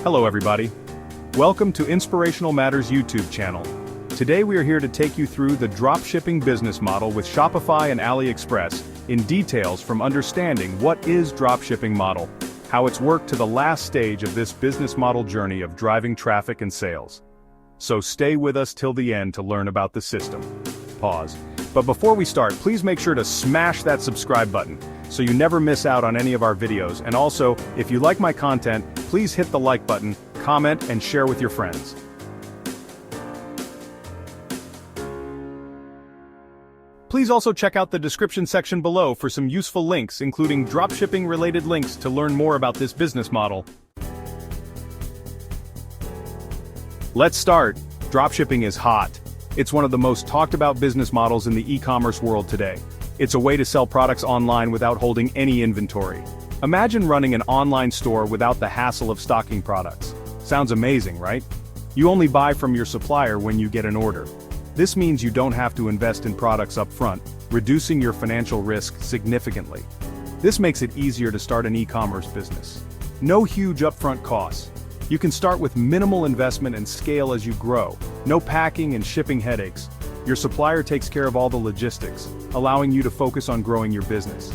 Hello everybody. Welcome to Inspirational Matters YouTube channel. Today we are here to take you through the dropshipping business model with Shopify and AliExpress in details from understanding what is dropshipping model, how it's worked to the last stage of this business model journey of driving traffic and sales. So stay with us till the end to learn about the system. Pause. But before we start, please make sure to smash that subscribe button so you never miss out on any of our videos. And also, if you like my content, please hit the like button, comment, and share with your friends. Please also check out the description section below for some useful links, including dropshipping related links to learn more about this business model. Let's start. Dropshipping is hot. It's one of the most talked about business models in the e-commerce world today. It's a way to sell products online without holding any inventory. Imagine running an online store without the hassle of stocking products. Sounds amazing, right? You only buy from your supplier when you get an order. This means you don't have to invest in products up front, reducing your financial risk significantly. This makes it easier to start an e-commerce business. No huge upfront costs. You can start with minimal investment and scale as you grow. No packing and shipping headaches. Your supplier takes care of all the logistics, allowing you to focus on growing your business.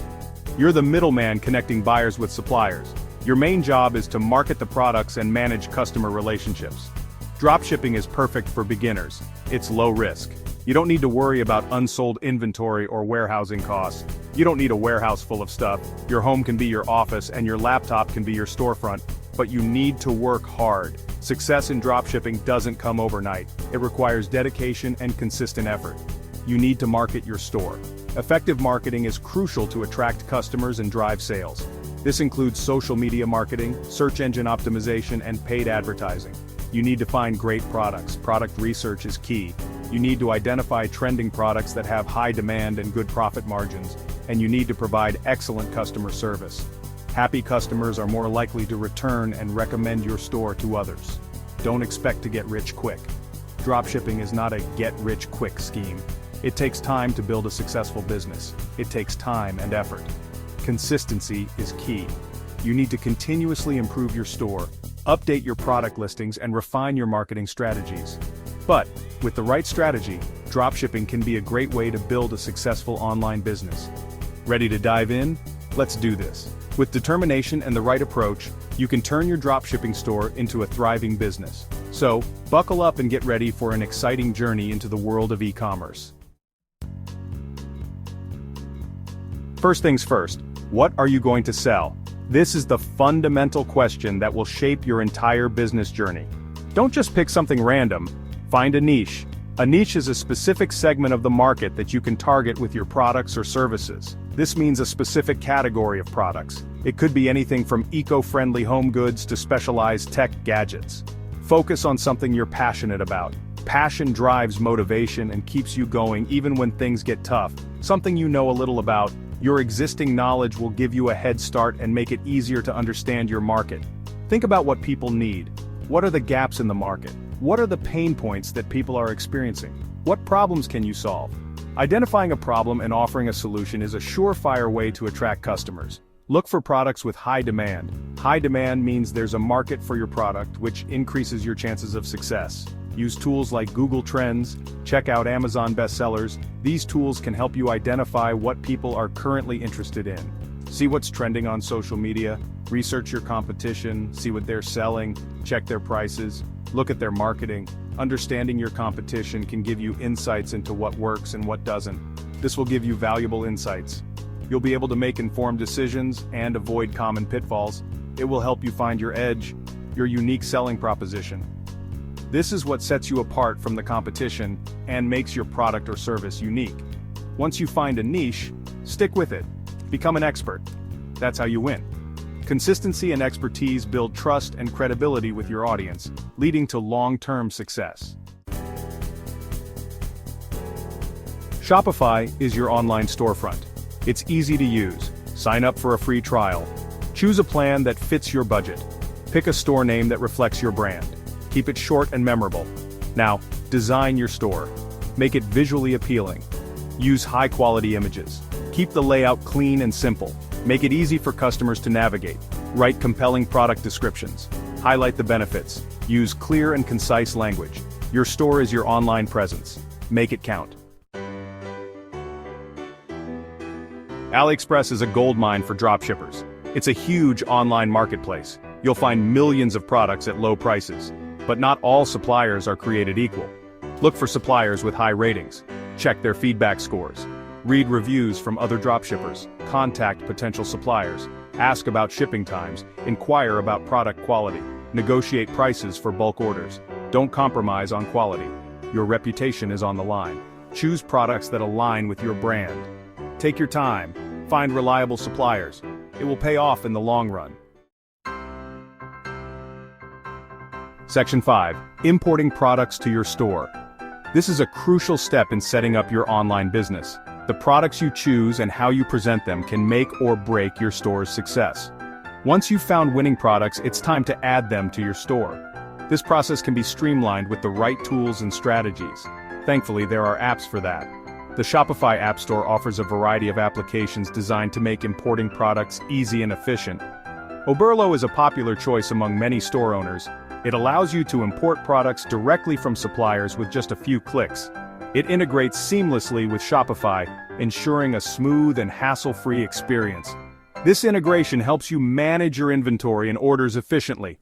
You're the middleman connecting buyers with suppliers. Your main job is to market the products and manage customer relationships. Dropshipping is perfect for beginners. It's low risk. You don't need to worry about unsold inventory or warehousing costs. You don't need a warehouse full of stuff. Your home can be your office and your laptop can be your storefront. But you need to work hard. Success in dropshipping doesn't come overnight. It requires dedication and consistent effort. You need to market your store. Effective marketing is crucial to attract customers and drive sales. This includes social media marketing, search engine optimization, and paid advertising. You need to find great products. Product research is key. You need to identify trending products that have high demand and good profit margins, and you need to provide excellent customer service. Happy customers are more likely to return and recommend your store to others. Don't expect to get rich quick. Dropshipping is not a get-rich-quick scheme. It takes time to build a successful business. It takes time and effort. Consistency is key. You need to continuously improve your store, update your product listings, and refine your marketing strategies. But, with the right strategy, dropshipping can be a great way to build a successful online business. Ready to dive in? Let's do this. With determination and the right approach, you can turn your dropshipping store into a thriving business. So, buckle up and get ready for an exciting journey into the world of e-commerce. First things first, what are you going to sell? This is the fundamental question that will shape your entire business journey. Don't just pick something random, find a niche. A niche is a specific segment of the market that you can target with your products or services. This means a specific category of products. It could be anything from eco-friendly home goods to specialized tech gadgets. Focus on something you're passionate about. Passion drives motivation and keeps you going even when things get tough. Something you know a little about. Your existing knowledge will give you a head start and make it easier to understand your market. Think about what people need. What are the gaps in the market? What are the pain points that people are experiencing? What problems can you solve? Identifying a problem and offering a solution is a surefire way to attract customers. Look for products with high demand. High demand means there's a market for your product, which increases your chances of success. Use tools like Google Trends, check out Amazon bestsellers. These tools can help you identify what people are currently interested in. See what's trending on social media, research your competition, see what they're selling, check their prices, look at their marketing. Understanding your competition can give you insights into what works and what doesn't. This will give you valuable insights. You'll be able to make informed decisions and avoid common pitfalls. It will help you find your edge, your unique selling proposition. This is what sets you apart from the competition and makes your product or service unique. Once you find a niche, stick with it. Become an expert. That's how you win. Consistency and expertise build trust and credibility with your audience, leading to long-term success. Shopify is your online storefront. It's easy to use. Sign up for a free trial. Choose a plan that fits your budget. Pick a store name that reflects your brand. Keep it short and memorable. Now, design your store. Make it visually appealing. Use high-quality images. Keep the layout clean and simple. Make it easy for customers to navigate. Write compelling product descriptions. Highlight the benefits. Use clear and concise language. Your store is your online presence. Make it count. AliExpress is a goldmine for dropshippers. It's a huge online marketplace. You'll find millions of products at low prices. But not all suppliers are created equal. Look for suppliers with high ratings. Check their feedback scores. Read reviews from other dropshippers. Contact potential suppliers. Ask about shipping times. Inquire about product quality. Negotiate prices for bulk orders. Don't compromise on quality. Your reputation is on the line. Choose products that align with your brand. Take your time. Find reliable suppliers. It will pay off in the long run. Section 5. Importing products to your store. This is a crucial step in setting up your online business. The products you choose and how you present them can make or break your store's success. Once you've found winning products, it's time to add them to your store. This process can be streamlined with the right tools and strategies. Thankfully, there are apps for that. The Shopify App Store offers a variety of applications designed to make importing products easy and efficient. Oberlo is a popular choice among many store owners. It allows you to import products directly from suppliers with just a few clicks. It integrates seamlessly with Shopify, ensuring a smooth and hassle-free experience. This integration helps you manage your inventory and orders efficiently.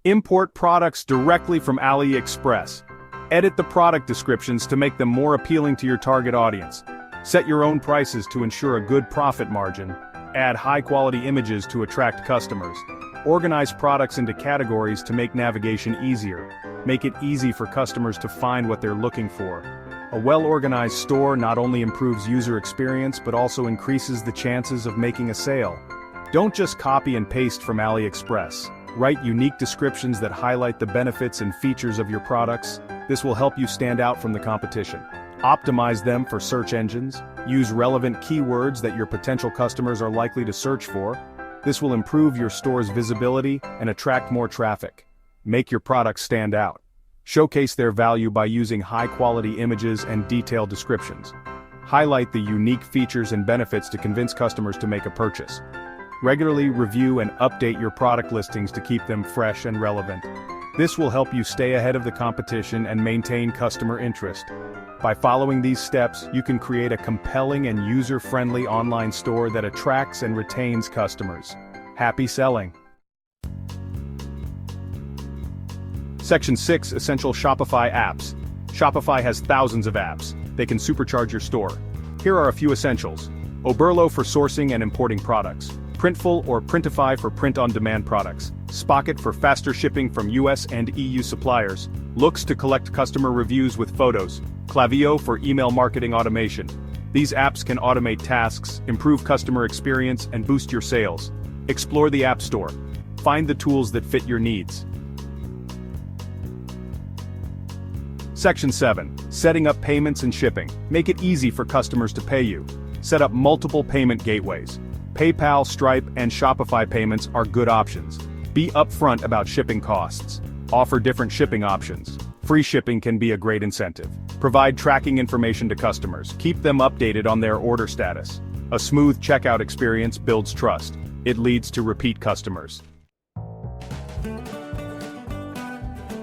Import products directly from AliExpress. Edit the product descriptions to make them more appealing to your target audience. Set your own prices to ensure a good profit margin. Add high-quality images to attract customers. Organize products into categories to make navigation easier. Make it easy for customers to find what they're looking for. A well-organized store not only improves user experience but also increases the chances of making a sale. Don't just copy and paste from AliExpress. Write unique descriptions that highlight the benefits and features of your products. This will help you stand out from the competition. Optimize them for search engines. Use relevant keywords that your potential customers are likely to search for. This will improve your store's visibility and attract more traffic. Make your products stand out. Showcase their value by using high-quality images and detailed descriptions. Highlight the unique features and benefits to convince customers to make a purchase. Regularly review and update your product listings to keep them fresh and relevant. This will help you stay ahead of the competition and maintain customer interest. By following these steps, you can create a compelling and user-friendly online store that attracts and retains customers. Happy selling! Section 6. Essential Shopify Apps. Shopify has thousands of apps. They can supercharge your store. Here are a few essentials. Oberlo for sourcing and importing products. Printful or Printify for print-on-demand products. Spocket for faster shipping from US and EU suppliers. Looks to collect customer reviews with photos. Klaviyo for email marketing automation. These apps can automate tasks, improve customer experience, and boost your sales. Explore the App Store. Find the tools that fit your needs. Section 7. Setting up payments and shipping. Make it easy for customers to pay you. Set up multiple payment gateways. PayPal, Stripe, and Shopify payments are good options. Be upfront about shipping costs. Offer different shipping options. Free shipping can be a great incentive. Provide tracking information to customers. Keep them updated on their order status. A smooth checkout experience builds trust. It leads to repeat customers.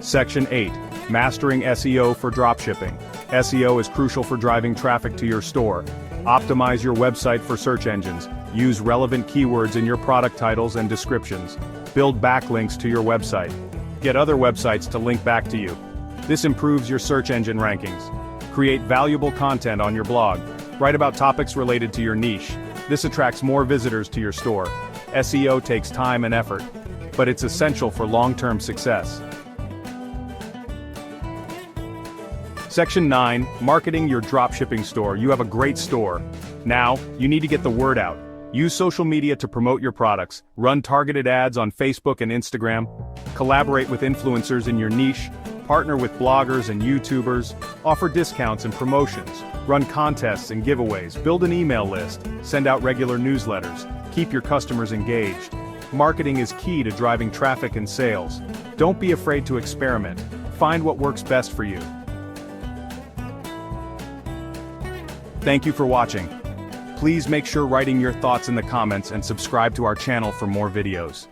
Section 8. Mastering SEO for dropshipping. SEO is crucial for driving traffic to your store. Optimize your website for search engines. Use relevant keywords in your product titles and descriptions. Build backlinks to your website. Get other websites to link back to you. This improves your search engine rankings. Create valuable content on your blog. Write about topics related to your niche. This attracts more visitors to your store. SEO takes time and effort, but it's essential for long-term success. Section 9. Marketing your dropshipping store. You have a great store. Now, you need to get the word out. Use social media to promote your products. Run targeted ads on Facebook and Instagram. Collaborate with influencers in your niche. Partner with bloggers and YouTubers. Offer discounts and promotions. Run contests and giveaways. Build an email list. Send out regular newsletters. Keep your customers engaged. Marketing is key to driving traffic and sales. Don't be afraid to experiment. Find what works best for you. Thank you for watching. Please make sure writing your thoughts in the comments and subscribe to our channel for more videos.